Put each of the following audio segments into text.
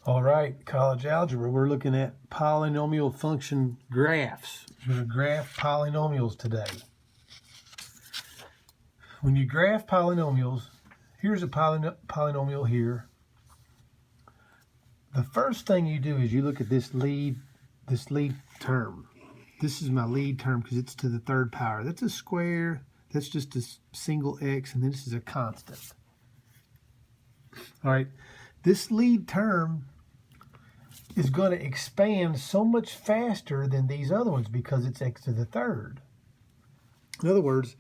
All right, college algebra, we're looking at polynomial function graphs. We're going to graph polynomials today. When you graph polynomials, here's a polynomial here. The first thing you do is you look at this lead term. This is my lead term because it's to the third power. That's a square, that's just a single x, and this is a constant. All right, this lead term is going to expand so much faster than these other ones because it's x to the third. In other words,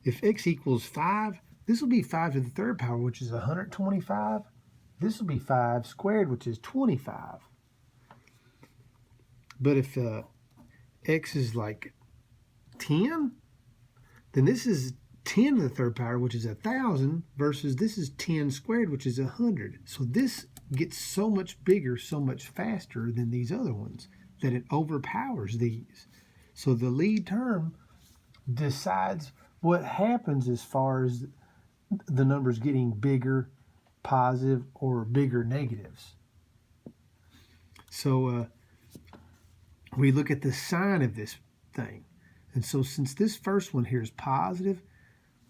if x equals 5, this will be 5 to the third power, which is 125. This will be 5 squared, which is 25. But if x is like 10, then this is 10 to the third power, which is 1,000, versus this is 10 squared, which is 100. So this gets so much bigger, so much faster than these other ones that it overpowers these. So the lead term decides what happens as far as the numbers getting bigger, positive, or bigger negatives. So we look at the sign of this thing. And so since this first one here is positive,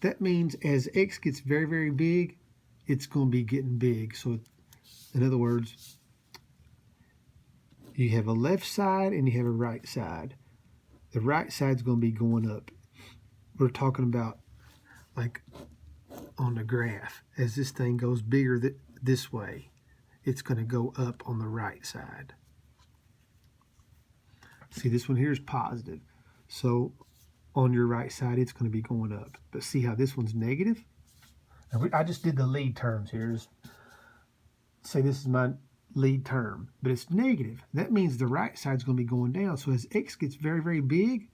that means as x gets very, very big, it's going to be getting big. So in other words, you have a left side and you have a right side. The right side's going to be going up. We're talking about like on the graph. As this thing goes bigger this way, it's going to go up on the right side. See, this one here is positive. So on your right side, it's going to be going up. But see how this one's negative? I just did the lead terms here. Say this is my lead term, but it's negative. That means the right side's going to be going down. So as x gets very, very big,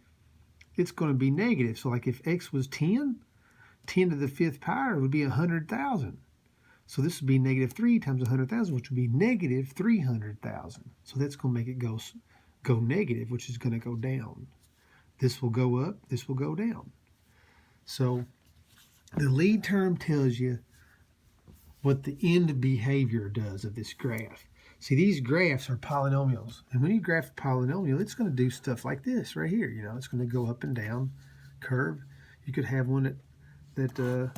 it's going to be negative. So like if x was 10 to the fifth power would be 100,000. So this would be negative 3 times 100,000, which would be negative 300,000. So that's going to make it go negative, which is going to go down. This will go up, this will go down. So the lead term tells you what the end behavior does of this graph. See, these graphs are polynomials. And when you graph a polynomial, it's going to do stuff like this right here. You know, it's going to go up and down, curve. You could have one that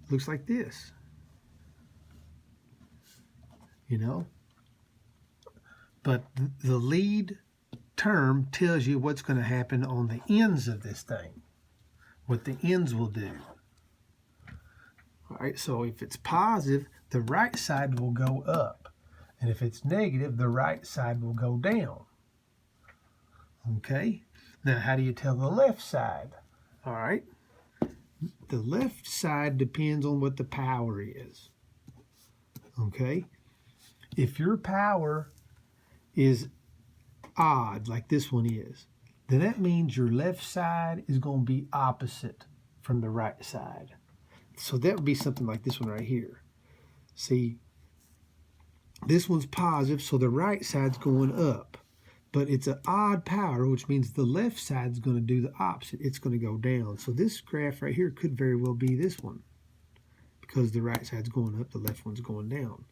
looks like this. You know? But the lead term tells you what's going to happen on the ends of this thing, what the ends will do. All right, so if it's positive, the right side will go up. And if it's negative, the right side will go down. Okay? Now, how do you tell the left side? All right. The left side depends on what the power is. Okay? If your power is odd, like this one is, then that means your left side is going to be opposite from the right side. So that would be something like this one right here. See, this one's positive, so the right side's going up. But it's an odd power, which means the left side's going to do the opposite. It's going to go down. So this graph right here could very well be this one, because the right side's going up, the left one's going down.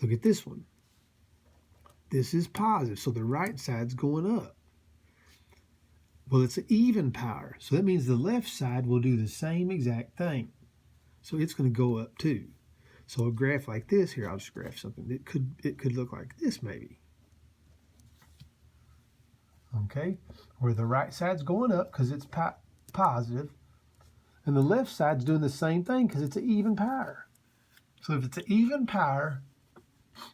Look at this one. This is positive, so the right side's going up. Well, it's an even power, so that means the left side will do the same exact thing. So it's going to go up too. So a graph like this here, I'll just graph something. It could look like this maybe. Okay, where the right side's going up because it's positive, and the left side's doing the same thing because it's an even power. So if it's an even power,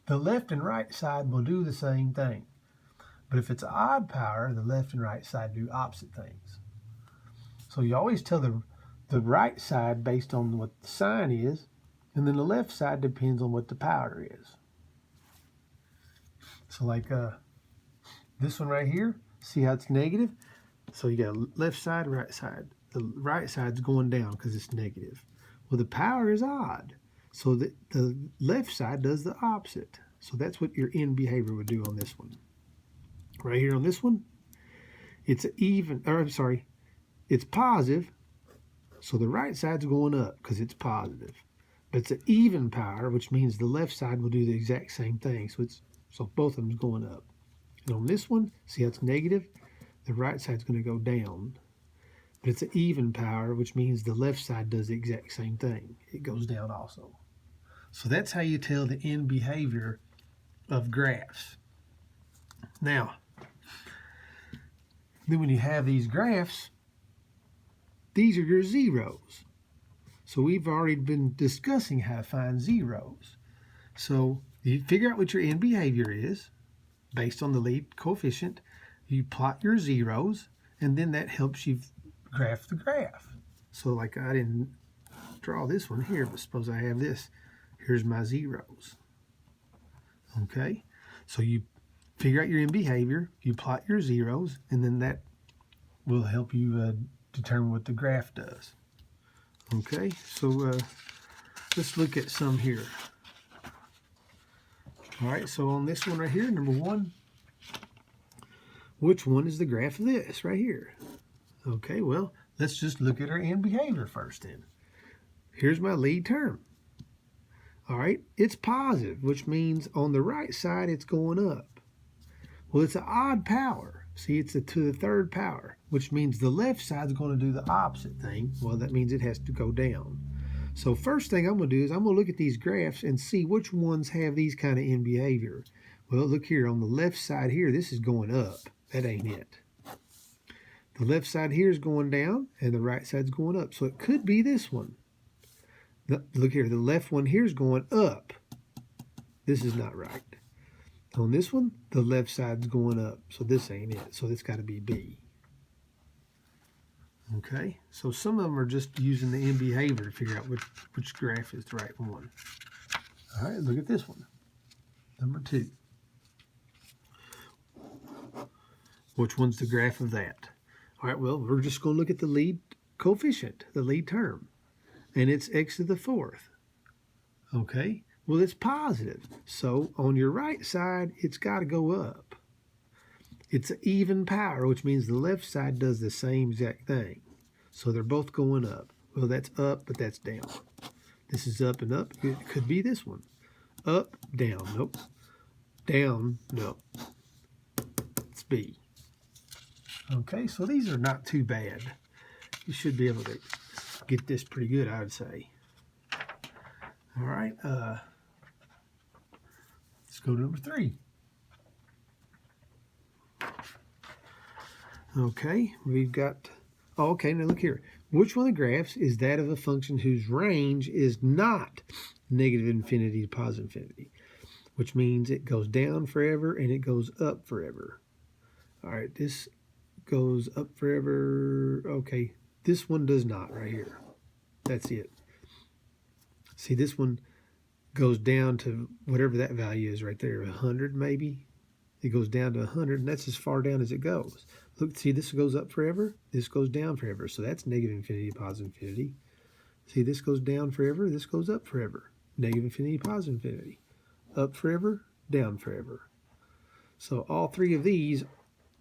the left and right side will do the same thing. But if it's an odd power, the left and right side do opposite things. So you always tell the right side based on what the sign is, and then the left side depends on what the power is. So like this one right here, see how it's negative? So you got left side, right side. The right side's going down because it's negative. Well, the power is odd. So the left side does the opposite. So that's what your end behavior would do on this one. Right here on this one, it's it's positive. So the right side's going up because it's positive. But it's an even power, which means the left side will do the exact same thing. So both of them is going up. And on this one, see how it's negative? The right side's going to go down. But it's an even power, which means the left side does the exact same thing. It goes down also. So that's how you tell the end behavior of graphs. Now, then when you have these graphs, these are your zeros. So we've already been discussing how to find zeros. So you figure out what your end behavior is based on the lead coefficient. You plot your zeros, and then that helps you graph the graph. So like I didn't draw this one here, but suppose I have this. Here's my zeros. Okay, so you figure out your end behavior, you plot your zeros, and then that will help you determine what the graph does. Okay, so let's look at some here. All right, so on this one right here, number 1, which one is the graph of this right here? Okay, well, let's just look at our end behavior first then. Here's my lead term. All right, it's positive, which means on the right side it's going up. Well, it's an odd power. See, it's to the third power, which means the left side's going to do the opposite thing. Well, that means it has to go down. So first thing I'm going to do is I'm going to look at these graphs and see which ones have these kind of end behavior. Well, look here on the left side here, this is going up. That ain't it. The left side here is going down and the right side's going up. So it could be this one. Look here, the left one here is going up. This is not right. On this one, the left side's going up. So this ain't it. So it's got to be B. Okay, so some of them are just using the end behavior to figure out which graph is the right one. All right, look at this one. Number 2. Which one's the graph of that? All right, well, we're just going to look at the lead coefficient, the lead term. And it's x to the 4th. Okay, well, it's positive. So on your right side, it's got to go up. It's an even power, which means the left side does the same exact thing. So they're both going up. Well, that's up, but that's down. This is up and up. It could be this one. Up, down, nope. Down, no. It's B. Okay, so these are not too bad. You should be able to get this pretty good, I would say. All right, let's go to number 3. Okay, we've got, oh, okay, now look here. Which one of the graphs is that of a function whose range is not negative infinity to positive infinity? Which means it goes down forever and it goes up forever. All right, this goes up forever. Okay, this one does not right here. That's it. See, this one goes down to whatever that value is right there, 100 maybe. It goes down to 100, and that's as far down as it goes. Look, see, this goes up forever. This goes down forever. So that's negative infinity to positive infinity. See, this goes down forever. This goes up forever. Negative infinity, positive infinity. Up forever, down forever. So all 3 of these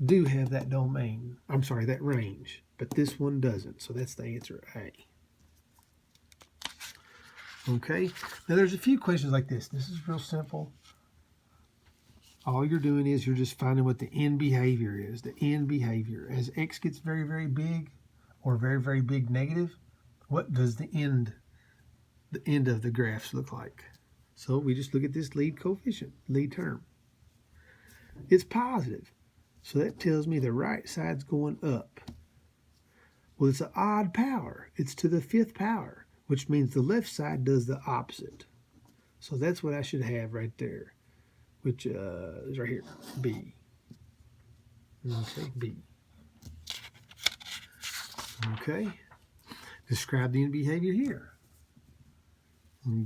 do have that domain. I'm sorry, that range. But this one doesn't. So that's the answer A. Okay. Now there's a few questions like this. This is real simple. All you're doing is you're just finding what the end behavior is. The end behavior. As x gets very, very big or very, very big negative, what does the end of the graphs look like? So we just look at this lead coefficient, lead term. It's positive. So that tells me the right side's going up. Well, it's an odd power. It's to the 5th power, which means the left side does the opposite. So that's what I should have right there, which is right here, B. Okay, B. Okay. Describe the end behavior here.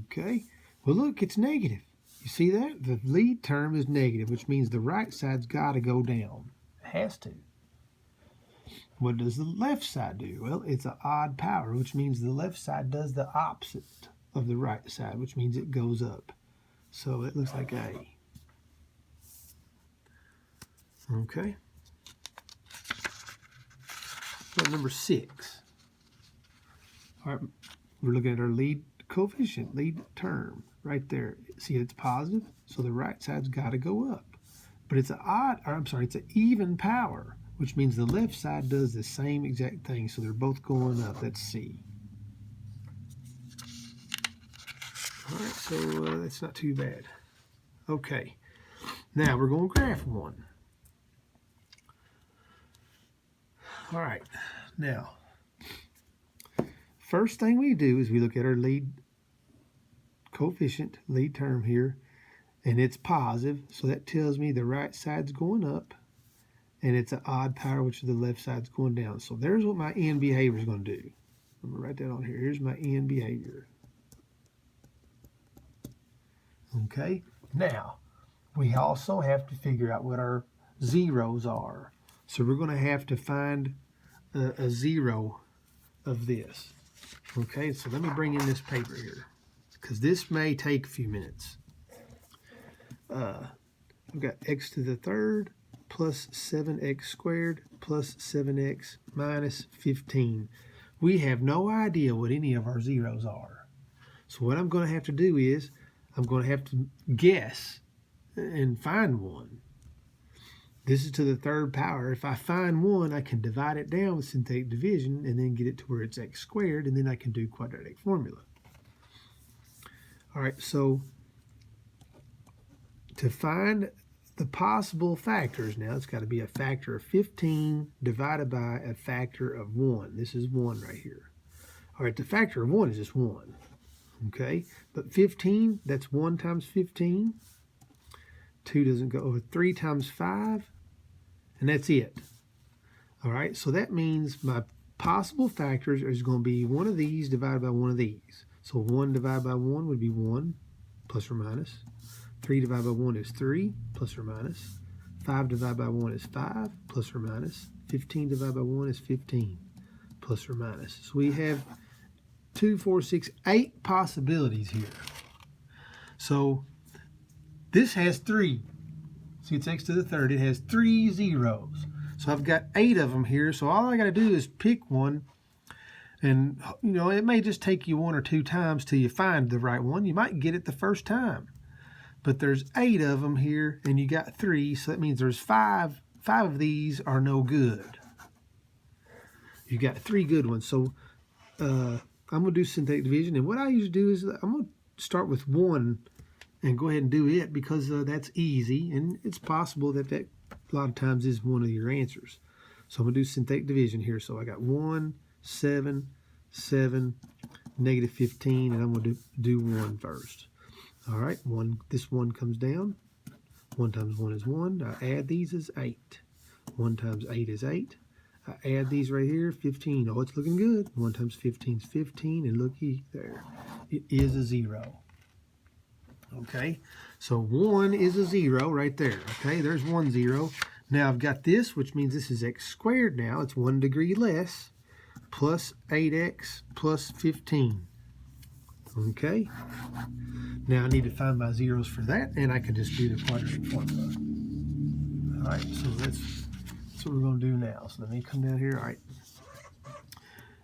Okay. Well, look, it's negative. You see that? The lead term is negative, which means the right side's got to go down. It has to. What does the left side do? Well, it's an odd power, which means the left side does the opposite of the right side, which means it goes up. So it looks like A. Okay. So number 6. All right, we're looking at our lead coefficient, lead term, right there. See, it's positive, so the right side's got to go up. But it's it's an even power, which means the left side does the same exact thing, so they're both going up. That's C. All right, so that's not too bad. Okay, now we're going to graph one. All right, now, first thing we do is we look at our lead coefficient, lead term here, and it's positive, so that tells me the right side's going up, and it's an odd power, which is the left side's going down. So there's what my end behavior is going to do. I'm going to write that on here. Here's my end behavior. Okay, now we also have to figure out what our zeros are. So we're going to have to find a zero of this. Okay, so let me bring in this paper here, because this may take a few minutes. I've got x to the third plus 7x squared plus 7x minus 15. We have no idea what any of our zeros are. So what I'm going to have to do is I'm going to have to guess and find one. This is to the third power. If I find one, I can divide it down with synthetic division and then get it to where it's x squared, and then I can do quadratic formula. All right, so to find the possible factors, now it's got to be a factor of 15 divided by a factor of 1. This is 1 right here. All right, the factor of 1 is just 1. Okay, but 15, that's 1 times 15. 2 doesn't go over. 3 times 5, and that's it. All right, so that means my possible factors is going to be one of these divided by one of these. So 1 divided by 1 would be 1, plus or minus. 3 divided by 1 is 3, plus or minus. 5 divided by 1 is 5, plus or minus. 15 divided by 1 is 15, plus or minus. So we have 2, 4, 6, 8 possibilities here. So this has 3. See, it's x to the third. It has 3 zeros. So I've got 8 of them here. So all I got to do is pick one. And, you know, it may just take you 1 or 2 times till you find the right one. You might get it the first time. But there's 8 of them here, and you got 3. So that means there's 5. 5 of these are no good. You got 3 good ones. So I'm going to do synthetic division. And what I usually do is I'm going to start with 1 and go ahead and do it, because that's easy. And it's possible that a lot of times is one of your answers. So I'm going to do synthetic division here. So I got 1, 7, 7, negative 15, and I'm going to do 1 first. All right, this 1 comes down. 1 times 1 is 1. I add these as 8. 1 times 8 is 8. I add these right here, 15. Oh, it's looking good. 1 times 15 is 15, and looky there. It is a 0. Okay, so 1 is a 0 right there. Okay, there's 1 0. Now I've got this, which means this is x squared now. It's 1 degree less, plus 8x plus 15. Okay, now I need to find my zeros for that, and I can just do the quadratic formula. All right, so that's what we're going to do now. So let me come down here. All right,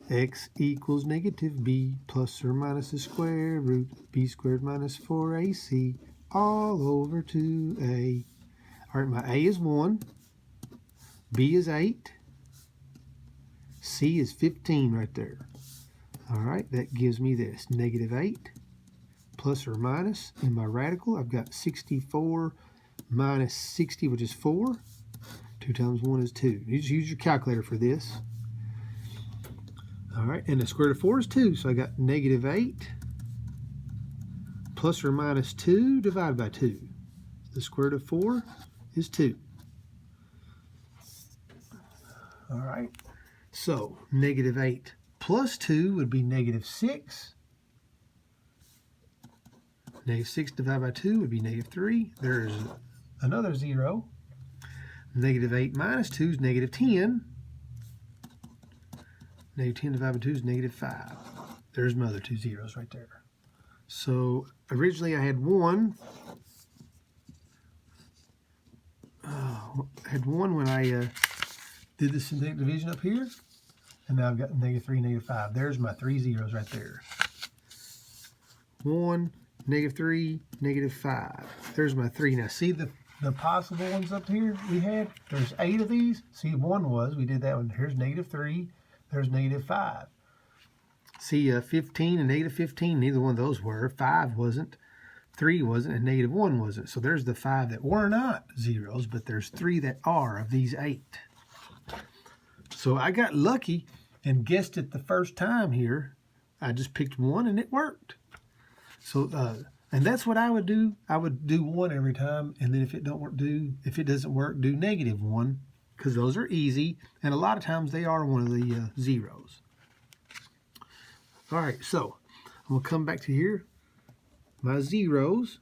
x equals negative b plus or minus the square root b squared minus 4ac all over 2a. All right, my a is 1, b is 8, c is 15 right there. All right, that gives me this, negative 8 plus or minus. In my radical, I've got 64 minus 60, which is 4. 2 times 1 is 2. You just use your calculator for this. All right, and the square root of 4 is 2, so I got negative 8 plus or minus 2 divided by 2. The square root of 4 is 2. All right, so negative 8 plus 2 would be negative 6. Negative 6 divided by 2 would be negative 3. There's another 0. Negative 8 minus 2 is negative 10. Negative 10 divided by 2 is negative 5. There's my other 2 zeros right there. So originally I had 1. I had 1 when I did the synthetic division up here. And now I've got negative 3, negative 5. There's my 3 zeros right there. 1, -3, -5. There's my 3. Now see the possible ones up here we had? There's 8 of these. See, 1 was, we did that one. Here's -3, there's -5. See, 15 and -15, neither one of those were. 5 wasn't, 3 wasn't, and -1 wasn't. So there's the 5 that were not zeros, but there's 3 that are of these 8. So I got lucky and guessed it the first time here. I just picked 1 and it worked. So, and that's what I would do. I would do 1 every time, and then if it doesn't work, do -1, because those are easy, and a lot of times they are one of the zeros. All right, so I'm gonna come back to here. My zeros.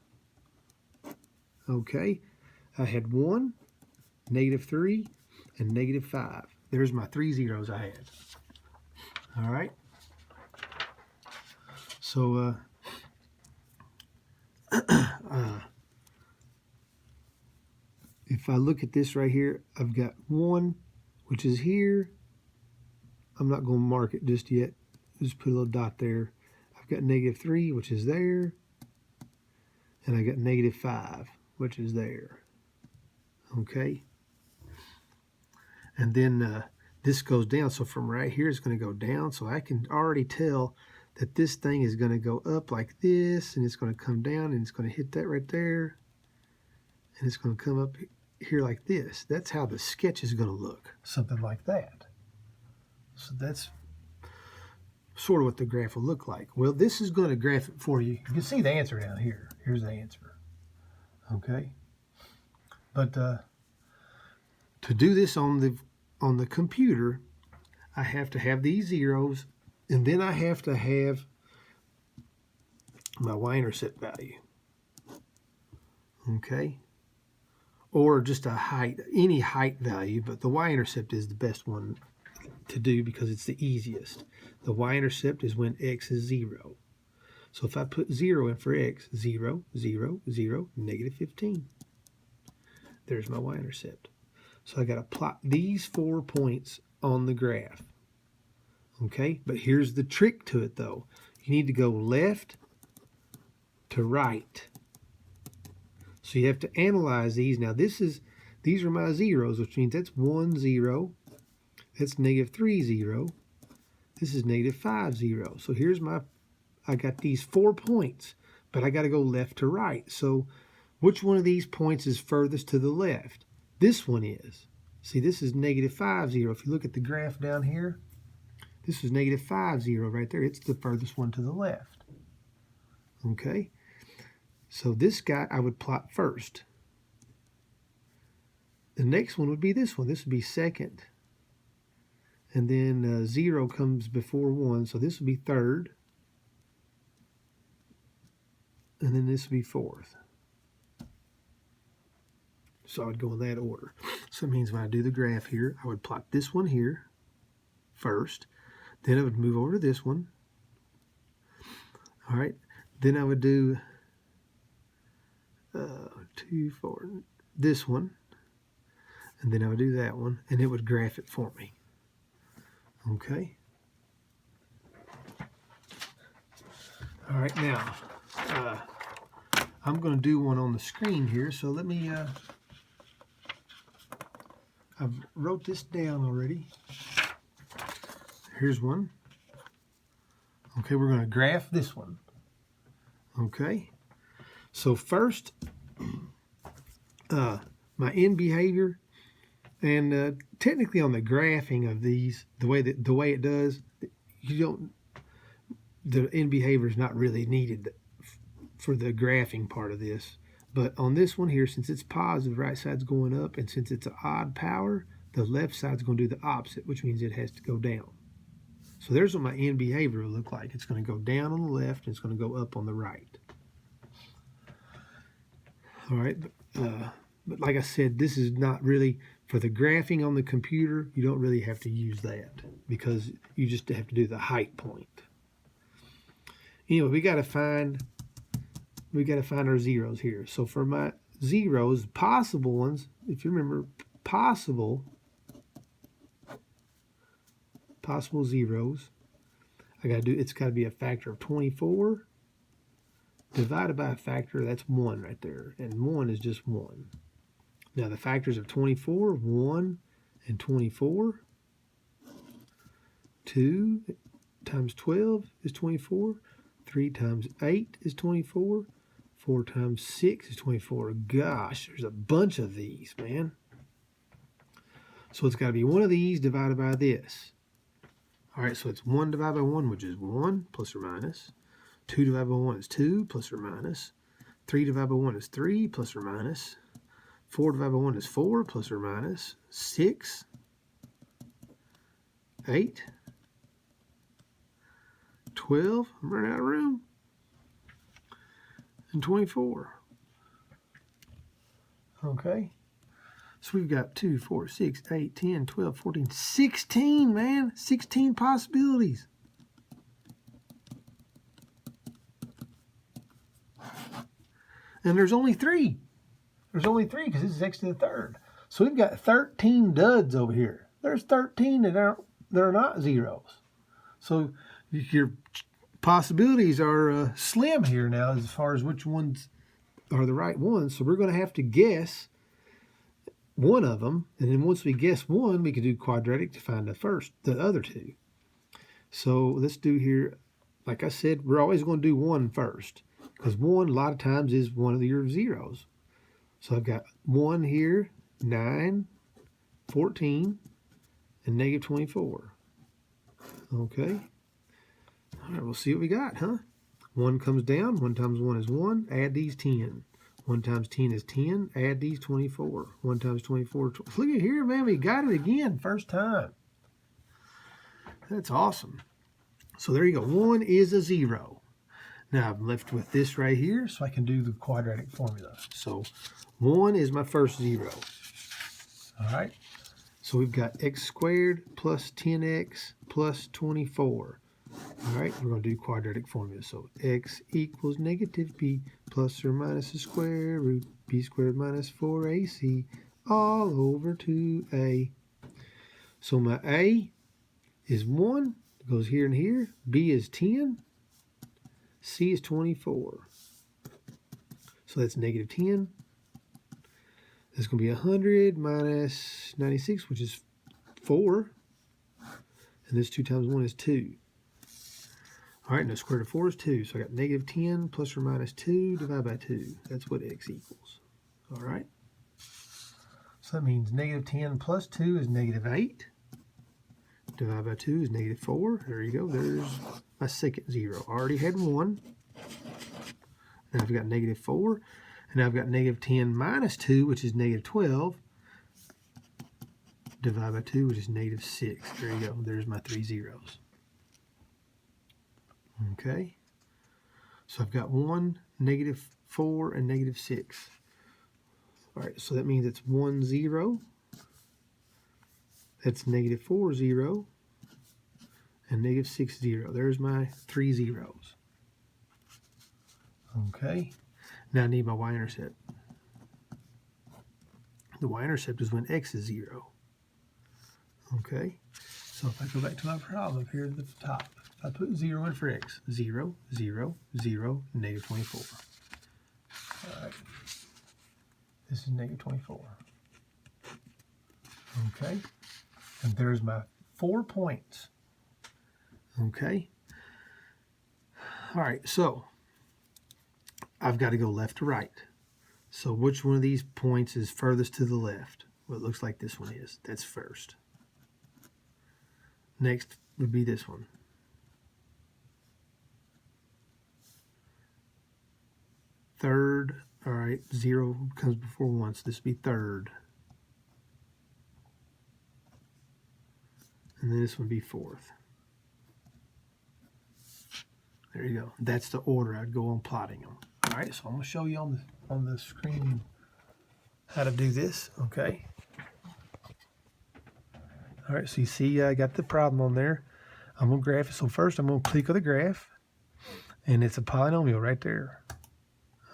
Okay, I had 1, -3, and -5. There's my 3 zeros I had. All right. So if I look at this right here, I've got 1, which is here. I'm not going to mark it just yet. Just put a little dot there. I've got -3, which is there. And I got -5, which is there. Okay. And then this goes down. So from right here, it's going to go down. So I can already tell that this thing is going to go up like this, and it's going to come down, and it's going to hit that right there, and it's going to come up here like this. That's how the sketch is going to look, something like that. So that's sort of what the graph will look like. Well, this is going to graph it for you. You can see the answer down here. Here's the answer. Okay, but to do this on the computer, I have to have these zeros, and then I have to have my y-intercept value. Okay, or just a height, any height value, but the y-intercept is the best one to do because it's the easiest. The y-intercept is when x is 0. So if I put 0 in for x, 0, 0, 0, -15. There's my y-intercept. So I got to plot these 4 points on the graph. Okay, but here's the trick to it though. You need to go left to right. So you have to analyze these. Now these are my zeros, which means that's 1, 0. That's -3, 0. This is -5, 0. So here's I got these 4 points, but I got to go left to right. So which one of these points is furthest to the left? This one is. See, this is -5, 0. If you look at the graph down here, this is -5, 0 right there. It's the furthest one to the left. Okay. So this guy I would plot first. The next one would be this one. This would be second. And then 0 comes before 1, so this would be third. And then this would be fourth. So I would go in that order. So it means when I do the graph here, I would plot this one here first. Then I would move over to this one. All right. Then I would do 2, 4, this one. And then I would do that one, and it would graph it for me. Okay. All right, now I'm going to do one on the screen here. So let me. I've wrote this down already. Here's one. Okay, we're going to graph this one. Okay. So first, my end behavior. And technically on the graphing of these, the way it does, the end behavior is not really needed for the graphing part of this. But on this one here, since it's positive, right side's going up, and since it's an odd power, the left side's going to do the opposite, which means it has to go down. So there's what my end behavior will look like. It's going to go down on the left, and it's going to go up on the right. All right, but like I said, this is not really, for the graphing on the computer, you don't really have to use that because you just have to do the height point. Anyway, we got to find our zeros here. So for my zeros, possible ones, if you remember, possible zeros, it's got to be a factor of 24, divided by a factor, that's 1 right there. And 1 is just 1. Now the factors of 24, 1 and 24. 2 times 12 is 24. 3 times 8 is 24. 4 times 6 is 24. Gosh, there's a bunch of these, man. So it's got to be one of these divided by this. All right, so it's 1 divided by 1, which is 1 plus or minus. 2 divided by 1 is 2 plus or minus. 3 divided by 1 is 3 plus or minus. 4 divided by 1 is 4 plus or minus. 6, 8, 12, I'm running out of room, and 24. Okay. So we've got 2, 4, 6, 8, 10, 12, 14, 16, man. 16 possibilities. And there's only 3. There's only 3 because this is x to the third. So we've got 13 duds over here. There's 13 that are not zeros. So your possibilities are slim here now as far as which ones are the right ones. So we're going to have to guess one of them, and then once we guess one, we can do quadratic to find the other 2. So let's do here, like I said, we're always going to do 1 first, because 1 a lot of times is one of your zeros. So I've got 1 here, 9, 14, and negative 24. Okay. All right, we'll see what we got, huh? 1 comes down, 1 times 1 is 1, add these 10. 1 times 10 is 10. Add these 24. 1 times 24. Look at here, man. We got it again. First time. That's awesome. So there you go. 1 is a 0. Now I'm left with this right here, so I can do the quadratic formula. So 1 is my first 0. All right. So we've got x squared plus 10x plus 24. All right, we're going to do quadratic formula. So x equals negative b plus or minus the square root b squared minus 4ac all over 2a. So my a is 1. It goes here and here. B is 10. C is 24. So that's negative 10. That's going to be 100 minus 96, which is 4. And this 2 times 1 is 2. All right, and the square root of 4 is 2. So I got negative 10 plus or minus 2 divided by 2. That's what x equals. All right. So that means negative 10 plus 2 is negative 8. Divided by 2 is negative 4. There you go. There's my second 0. I already had 1. Now I've got negative 4. And now I've got negative 10 minus 2, which is negative 12. Divided by 2, which is negative 6. There you go. There's my 3 zeros. Okay, so I've got 1, negative 4, and negative 6. All right, so that means it's 1, 0. That's negative 4, 0. And negative 6, 0. There's my 3 zeros. Okay, now I need my y-intercept. The y-intercept is when x is 0. Okay, so if I go back to my problem here at the top, I put 0 in for x. 0, 0, 0, negative 24. All right. This is negative 24. Okay. And there's my 4 points. Okay. All right. So I've got to go left to right. So which one of these points is furthest to the left? Well, it looks like this one is. That's first. Next would be this one. Third, all right, 0 comes before 1, so this would be third. And then this would be fourth. There you go. That's the order I'd go on plotting them. All right, so I'm going to show you on the screen how to do this, okay? All right, so you see I got the problem on there. I'm going to graph it. So first I'm going to click on the graph, and it's a polynomial right there.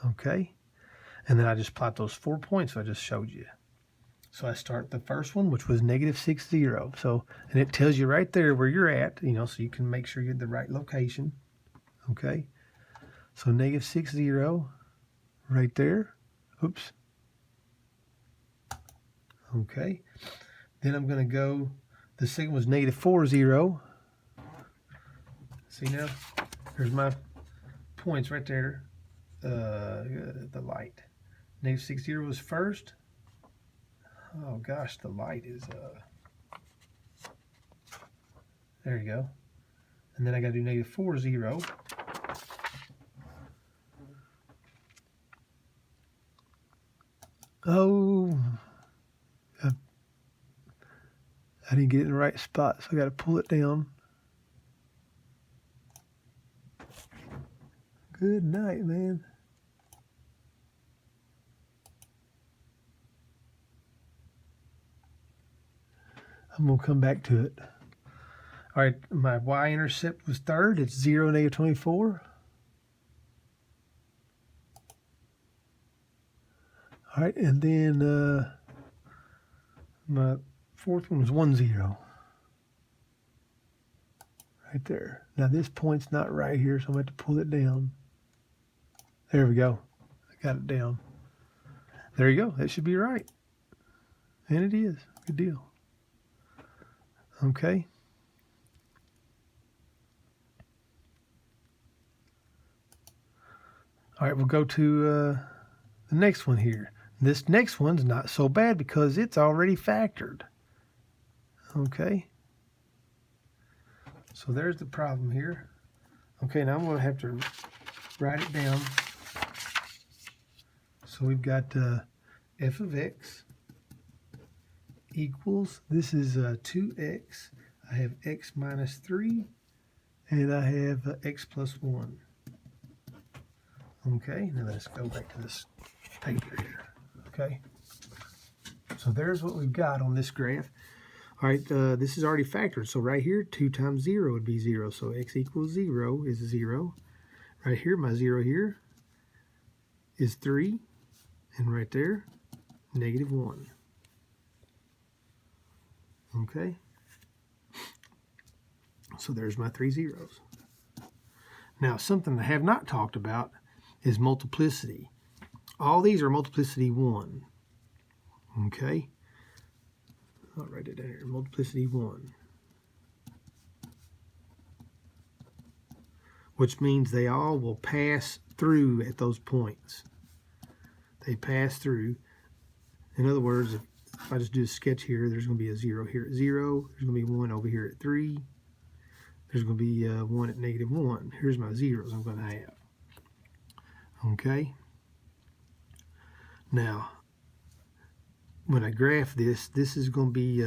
Okay, and then I just plot those 4 points I just showed you. So I start the first one, which was negative 6, 0. So, and it tells you right there where you're at, you know, so you can make sure you're at the right location. Okay, So negative 6, 0, right there. Oops. Okay. Then I'm going to go, the second was negative 4, 0. See now? There's my points right there. The light. Negative 6, 0 was first. Oh gosh, the light is, there you go. And then I got to do negative 4, 0. Oh, I didn't get it in the right spot, so I got to pull it down. Good night, man. I'm going to come back to it. All right, my y-intercept was third. It's 0, negative 24. All right, and then my fourth one was 1, 0. Right there. Now this point's not right here, so I'm going to have to pull it down. There we go. I got it down. There you go. That should be right. And it is. Good deal. Okay. All right, we'll go to the next one here. This next one's not so bad because it's already factored. Okay. So there's the problem here. Okay, now I'm going to have to write it down. So we've got f of x equals, this is 2x. I have x minus 3, and I have x plus 1. Okay, now let's go back to this paper here. Okay, so there's what we've got on this graph. All right, this is already factored. So right here, 2 times 0 would be 0. So x equals 0 is 0. Right here, my 0 here is 3. And right there, negative 1. Okay. So there's my 3 zeros. Now, something I have not talked about is multiplicity. All these are multiplicity 1. Okay. I'll write it down here. Multiplicity 1. Which means they all will pass through at those points. They pass through. In other words, if I just do a sketch here, there's going to be a 0 here at 0. There's going to be 1 over here at 3. There's going to be 1 at negative 1. Here's my zeros I'm going to have. Okay. Now, when I graph this, this is going to be,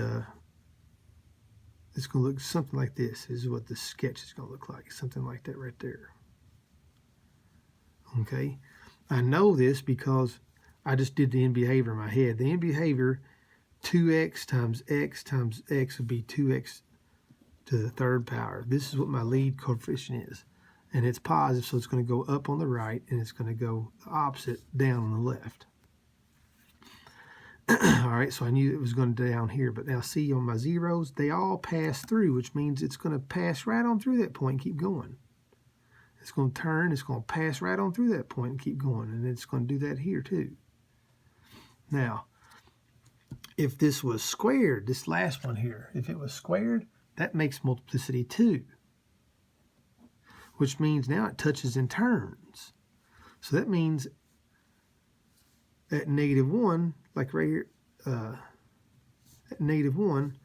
it's going to look something like this. This is what the sketch is going to look like. Something like that right there. Okay. I know this because I just did the end behavior in my head. The end behavior, 2x times x would be 2x to the third power. This is what my lead coefficient is. And it's positive, so it's going to go up on the right, and it's going to go the opposite down on the left. All right, so I knew it was going to down here, but now see on my zeros, they all pass through, which means it's going to pass right on through that point and keep going. It's going to turn, it's going to pass right on through that point and keep going, and it's going to do that here too. Now, if this was squared, this last one here, if it was squared, that makes multiplicity 2, which means now it touches and turns. So that means at negative 1, like right here, at negative 1,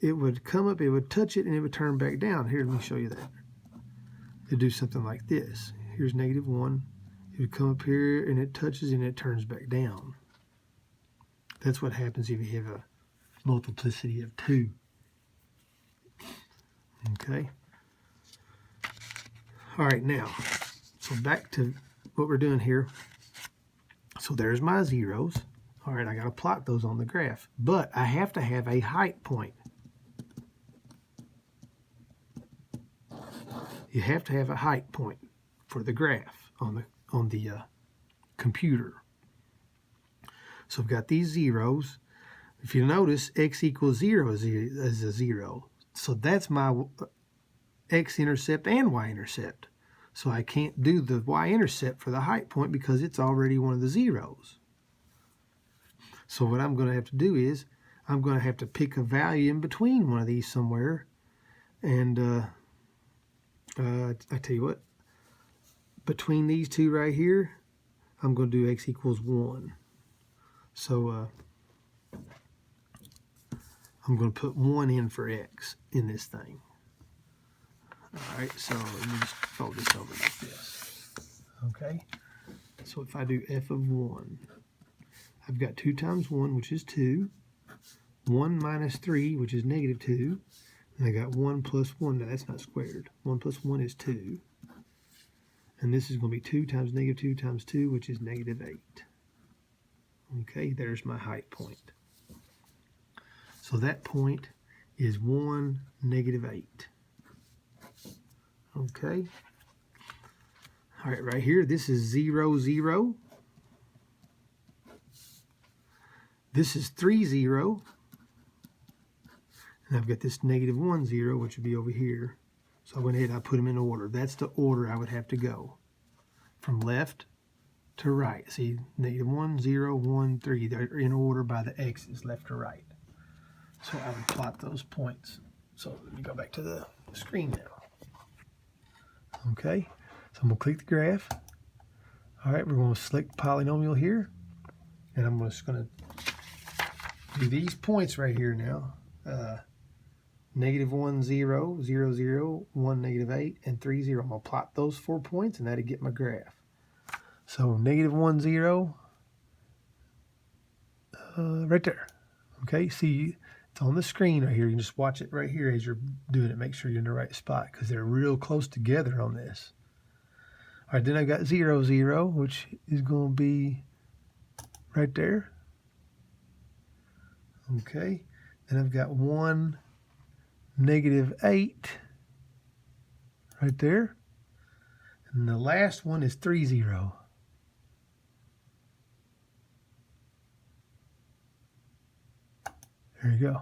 it would come up, it would touch it, and it would turn back down. Here, let me show you that. It'd do something like this. Here's negative 1. It would come up here, and it touches, and it turns back down. That's what happens if you have a multiplicity of 2. Okay. All right, now, so back to what we're doing here. So there's my zeros. All right, I got to plot those on the graph. But I have to have a height point. You have to have a height point for the graph on the computer. So I've got these zeros. If you notice, x equals 0 is a 0. So that's my x-intercept and y-intercept. So I can't do the y-intercept for the height point because it's already one of the zeros. So what I'm going to have to do is I'm going to have to pick a value in between one of these somewhere. And I tell you what, between these two right here, I'm going to do x equals 1. So I'm going to put 1 in for x in this thing. All right, so let me just fold this over like this. Okay, so if I do f of 1, I've got 2 times 1, which is 2, 1 minus 3, which is negative 2, and I got 1 plus 1. Now that's not squared. 1 plus 1 is 2. And this is going to be 2 times negative 2 times 2, which is negative 8. Okay, there's my height point. So that point is 1, negative 8. Okay. All right, right here, this is 0, 0. This is 3, 0. And I've got this negative 1, 0, which would be over here. So I went ahead and I put them in order. That's the order I would have to go. From left to right. See, negative 1, 0, 1, 3. They're in order by the x's, left to right. So I would plot those points. So let me go back to the screen now. Okay, so I'm going to click the graph. All right, we're going to select polynomial here. And I'm just going to do these points right here now. Negative 1, 0, 0, 0, 1, negative 8, and 3, 0. I'm going to plot those 4 points, and that'll get my graph. So negative 1, 0, right there. Okay, see, it's on the screen right here. You can just watch it right here as you're doing it. Make sure you're in the right spot because they're real close together on this. All right, then I've got 0, 0, which is going to be right there. Okay, then I've got 1, negative 8 right there. And the last one is 3, 0. There you go.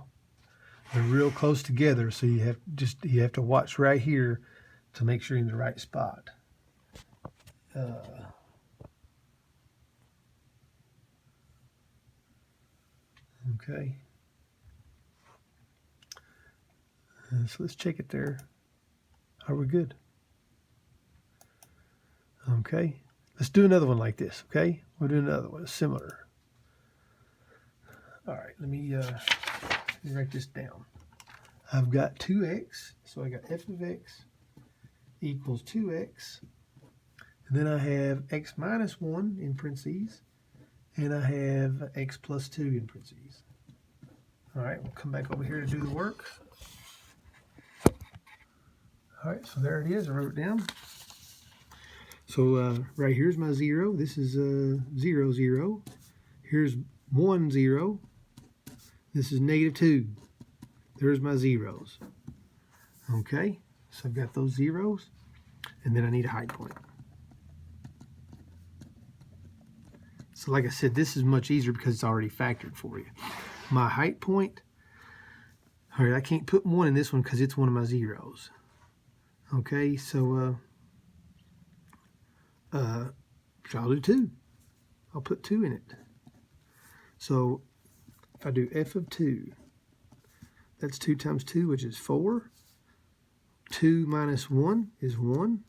They're real close together, so you have to watch right here to make sure you're in the right spot. Okay. So let's check it there. Are we good? Okay. Let's do another one like this, okay? We'll do another one similar. All right, let me write this down. I've got 2x, so I got f of x equals 2x. And then I have x minus 1 in parentheses, and I have x plus 2 in parentheses. All right, we'll come back over here to do the work. All right, so there it is. I wrote it down. So right here's my 0. This is 0, 0. Here's 1, 0. This is negative 2. There's my zeros. Okay, so I've got those zeros, and then I need a height point. So like I said, this is much easier because it's already factored for you. My height point, all right, I can't put 1 in this one because it's one of my zeros. Okay, so I'll do 2. I'll put 2 in it. So if I do f of 2, that's 2 times 2, which is 4. 2 minus 1 is 1.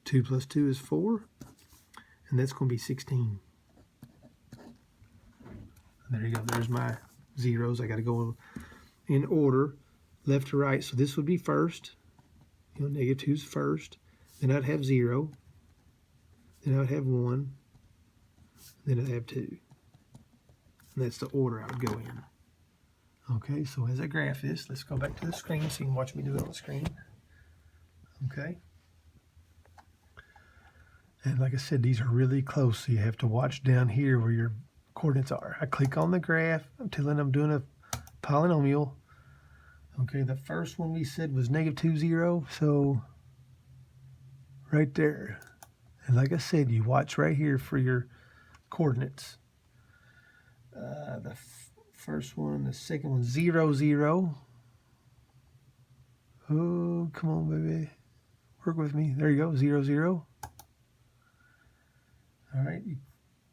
2 plus 2 is 4. And that's going to be 16. There you go. There's my zeros. I got to go in order, left to right. So this would be first. You know, negative 2 is first. Then I'd have 0. Then I'd have 1. Then I'd have 2. And that's the order I would go in. Okay, so as I graph this, let's go back to the screen so you can watch me do it on the screen. Okay. And like I said, these are really close, so you have to watch down here where your coordinates are. I click on the graph until I'm doing a polynomial. Okay, the first one we said was negative 2, 0, so right there. And like I said, you watch right here for your coordinates. The first one, the second one, 0, 0. Oh, come on, baby. Work with me. There you go. 0, 0. All right.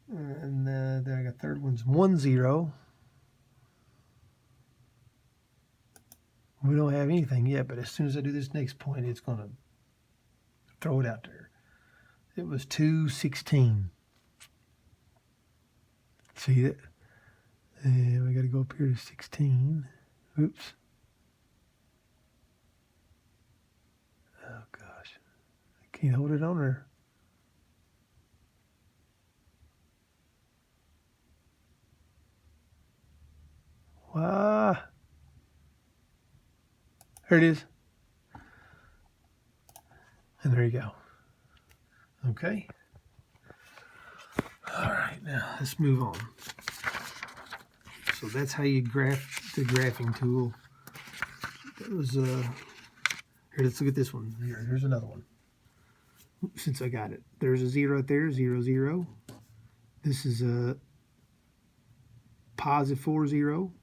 And then I got third one's 1, 0. We don't have anything yet, but as soon as I do this next point, it's going to throw it out there. It was 2, 16. See that? And we got to go up here to 16. Oops. Oh, gosh. I can't hold it on there. Wow. There it is. And there you go. Okay. All right, now let's move on. So that's how you graph the graphing tool. That was here. Let's look at this one. Here's another one. Since I got it, there's a 0 right there. 0, 0. This is a positive 4, 0.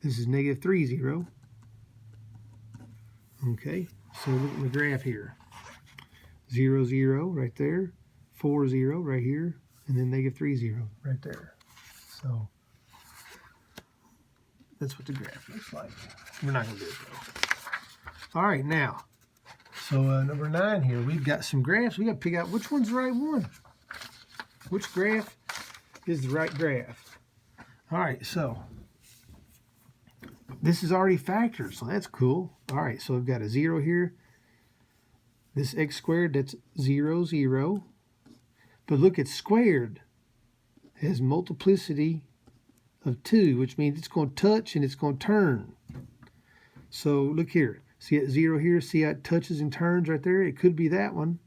This is negative 3, 0. Okay, so look at my graph here. 0, 0 right there, 4, 0 right here, and then negative 3, 0 right there. So that's what the graph looks like. We're not going to do it though. All right, now, so number 9 here, we've got some graphs. We got to pick out which one's the right one. Which graph is the right graph? All right, so this is already factored, so that's cool. All right, so I've got a 0 here. This x squared, that's 0, 0. But look, it's squared. It has multiplicity of 2, which means it's going to touch and it's going to turn. So look here. See that 0 here? See how it touches and turns right there? It could be that one.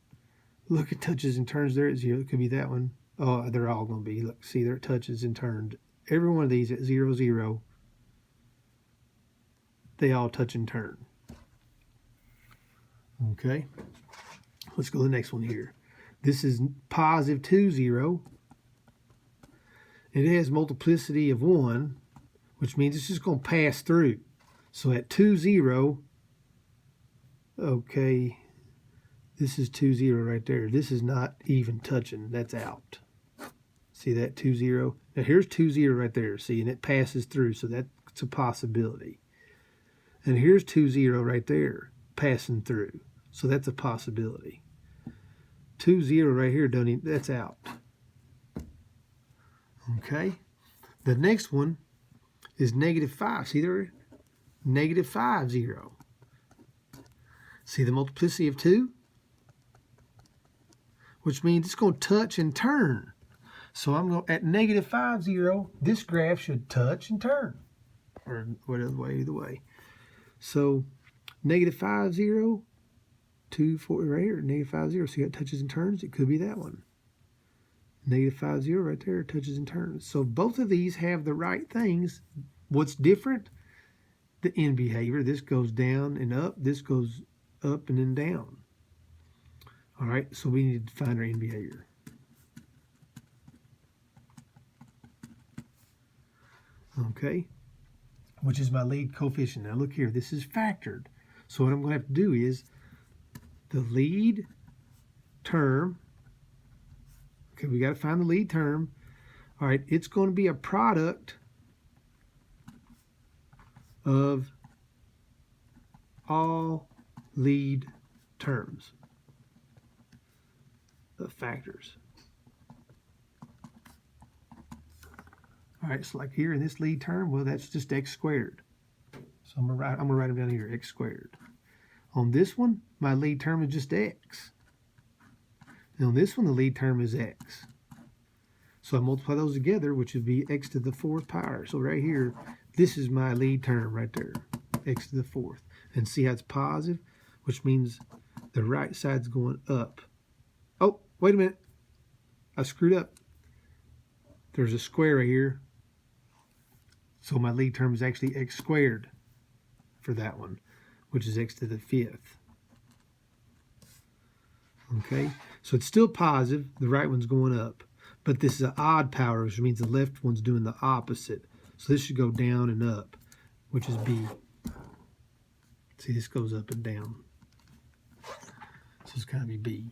Look, it touches and turns there at 0. It could be that one. Oh, they're all going to be. Look, see there it touches and turns. Every one of these at 0, 0. They all touch and turn. Okay, let's go to the next one here. This is positive 2, 0. It has multiplicity of 1, which means it's just going to pass through. So at 2, 0, okay, this is 2, 0 right there. This is not even touching. That's out. See that 2, 0? Now here's 2, 0 right there. See, and it passes through, so that's a possibility. And here's 2, 0 right there, passing through. So that's a possibility. 2, 0 right here, that's out. Okay. The next one is negative 5. See there? Negative 5, 0. See the multiplicity of 2? Which means it's going to touch and turn. So I'm going at negative 5, 0, this graph should touch and turn. Or whatever way, either way. So negative 5, 0, 2, 4 right here, negative 5, 0. See how it touches and turns? It could be that one. Negative 5, 0 right there, touches and turns. So both of these have the right things. What's different? The end behavior. This goes down and up. This goes up and then down. All right, so we need to find our end behavior. Okay, which is my lead coefficient. Now look here, this is factored. So what I'm going to have to do is the lead term. Okay, we got to find the lead term. All right, it's going to be a product of all lead terms, the factors. All right, so like here in this lead term, well, that's just x squared. So I'm gonna write them down here, x squared. On this one, my lead term is just x. And on this one, the lead term is x. So I multiply those together, which would be x to the 4th power. So right here, this is my lead term right there, x to the 4th. And see how it's positive, which means the right side's going up. Oh, wait a minute. I screwed up. There's a square right here. So my lead term is actually x squared for that one, which is x to the 5th. Okay, so it's still positive. The right one's going up. But this is an odd power, which means the left one's doing the opposite. So this should go down and up, which is B. See, this goes up and down. So it's got to be B.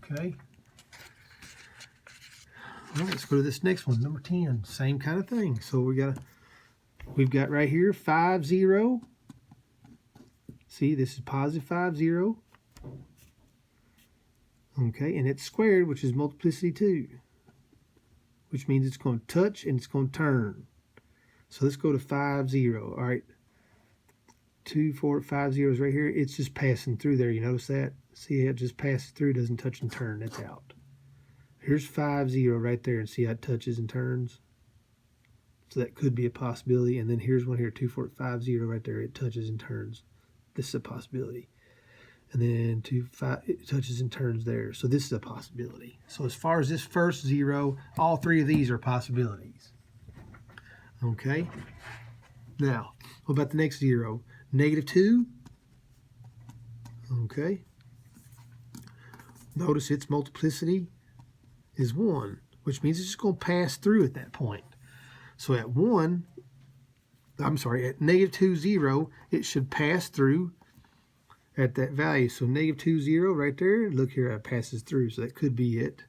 Okay. All right, let's go to this next one, number 10. Same kind of thing. So we've got right here 5, 0. See, this is positive 5, 0. Okay, and it's squared, which is multiplicity 2, which means it's going to touch and it's going to turn. So let's go to 5, 0. All right, 2, 4, 5 zeros right here. It's just passing through there. You notice that? See how it just passes through, doesn't touch and turn. That's out. Here's 5, 0 right there, and see how it touches and turns? So that could be a possibility. And then here's one here, 2, 4, 5, 0 right there. It touches and turns. This is a possibility. And then 2, 5, it touches and turns there. So this is a possibility. So as far as this first 0, all three of these are possibilities. Okay. Now, what about the next 0? -2. Okay. Notice its multiplicity is 1, which means it's just going to pass through at that point. So at -2, 0, it should pass through at that value. So -2, 0 right there. Look here, it passes through. So that could be it.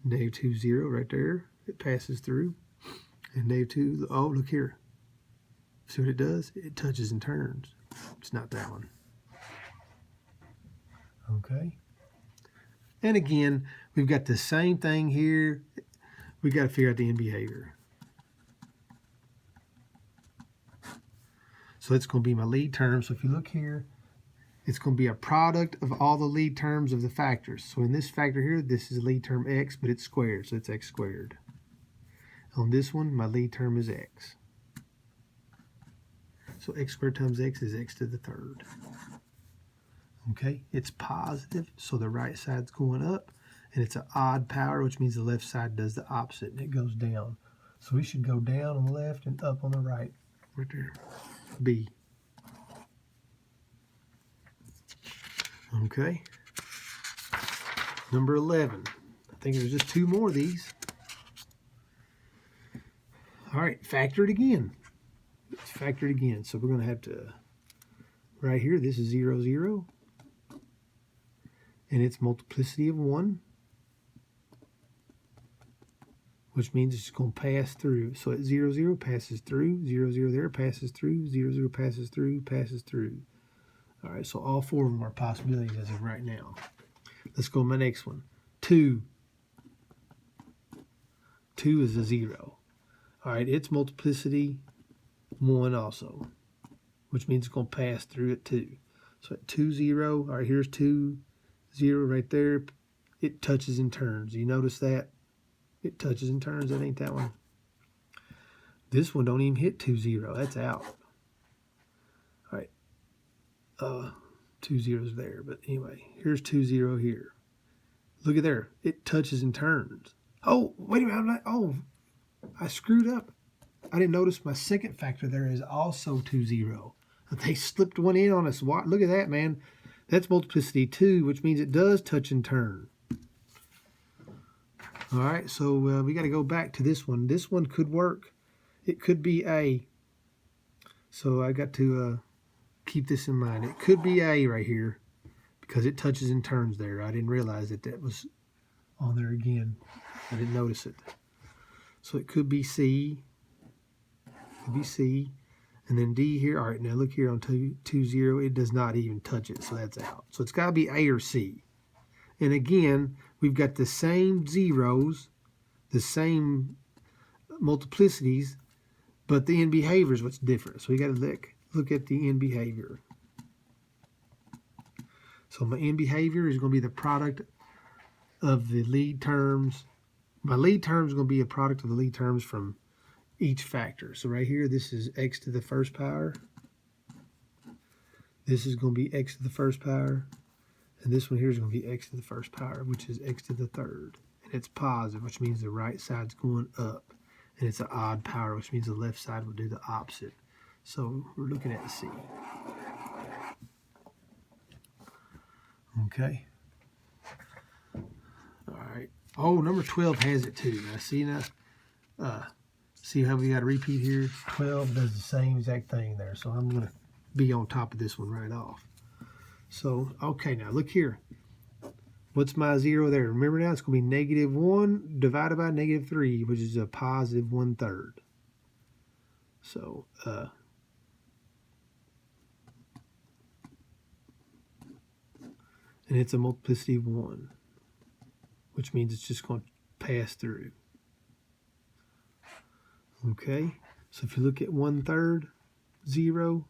-2, 0 right there. It passes through. And -2, oh, look here. See what it does? It touches and turns. It's not that one. Okay. And again, we've got the same thing here. We've got to figure out the end behavior. So it's going to be my lead term. So if you look here, it's going to be a product of all the lead terms of the factors. So in this factor here, this is lead term x, but it's squared, so it's x squared. On this one, my lead term is x. So x squared times x is x to the third. Okay, it's positive, so the right side's going up, and it's an odd power, which means the left side does the opposite, and it goes down. So we should go down on the left and up on the right. Right there. B. Okay. Number 11. I think there's just 2 more of these. All right, factor it again. Let's factor it again. So we're going to have to, right here, this is 0, 0. And it's multiplicity of 1. Which means it's going to pass through. So at 0, 0 passes through, 0, 0 there passes through, 0, 0 passes through, passes through. All right, so all 4 of them are possibilities as of right now. Let's go to my next one. 2. 2 is a 0. All right, its multiplicity 1 also, which means it's going to pass through at 2. So at 2, 0, all right, here's 2, 0 right there. It touches and turns. You notice that? It touches and turns. That ain't that one. This one don't even hit 2, 0. That's out. All right. 2 zeros there. But anyway, here's 2, 0 here. Look at there. It touches and turns. Oh, wait a minute. I screwed up. I didn't notice my second factor there is also 2, 0. They slipped one in on us. Look at that, man. That's multiplicity 2, which means it does touch and turn. All right, so we got to go back to this one. This one could work. It could be A. So I got to keep this in mind. It could be A right here because it touches and turns there. I didn't realize that was on there again. I didn't notice it. So it could be C. Could be C. And then D here. All right, now look here on 2, 0. It does not even touch it, so that's out. So it's got to be A or C. And again, we've got the same zeros, the same multiplicities, but the end behavior is what's different. So we got to look at the end behavior. So my end behavior is going to be the product of the lead terms. My lead term is going to be a product of the lead terms from each factor. So right here, this is x to the first power. This is going to be x to the first power. And this one here is going to be x to the first power, which is x to the third. And it's positive, which means the right side's going up. And it's an odd power, which means the left side will do the opposite. So we're looking at C. Okay. All right. Oh, number 12 has it too. Now see how we got a repeat here? 12 does the same exact thing there. So I'm going to be on top of this one right off. So, okay, now look here. What's my 0 there? Remember now, it's going to be -1 divided by -3, which is a positive 1/3. So, and it's a multiplicity of 1, which means it's just going to pass through. Okay, so if you look at 1/3, 0,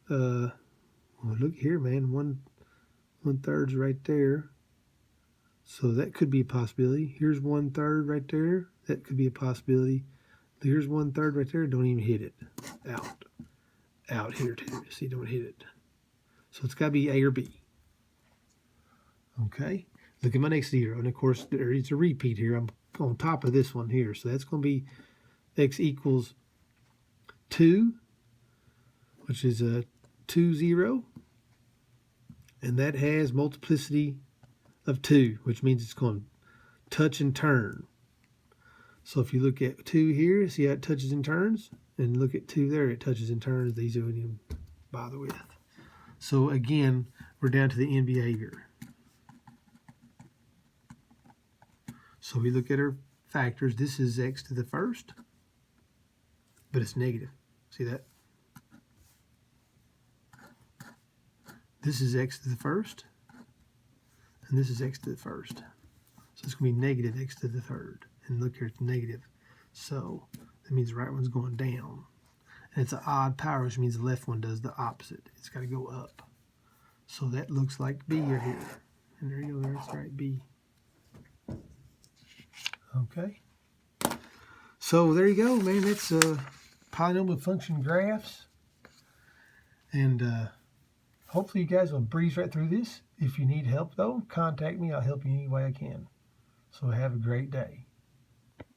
well, look here, man, 1/3's right there. So that could be a possibility. Here's 1/3 right there. That could be a possibility. Here's 1/3 right there. Don't even hit it. Out here too. See, don't hit it. So it's got to be A or B. Okay. Look at my next 0. And of course, there is a repeat here. I'm on top of this one here. So that's going to be x equals 2, which is a 2, 0. And that has multiplicity of 2, which means it's going to touch and turn. So if you look at 2 here, see how it touches and turns? And look at 2 there, it touches and turns. These I wouldn't even bother with. So again, we're down to the end behavior. So we look at our factors. This is x to the first, but it's negative. See that? This is x to the first, and this is x to the first. So it's going to be negative x to the third. And look here, it's negative. So that means the right one's going down. And it's an odd power, which means the left one does the opposite. It's got to go up. So that looks like B right here. And there you go, that's right, B. Okay. So there you go, man. That's polynomial function graphs. And hopefully you guys will breeze right through this. If you need help, though, contact me. I'll help you any way I can. So have a great day.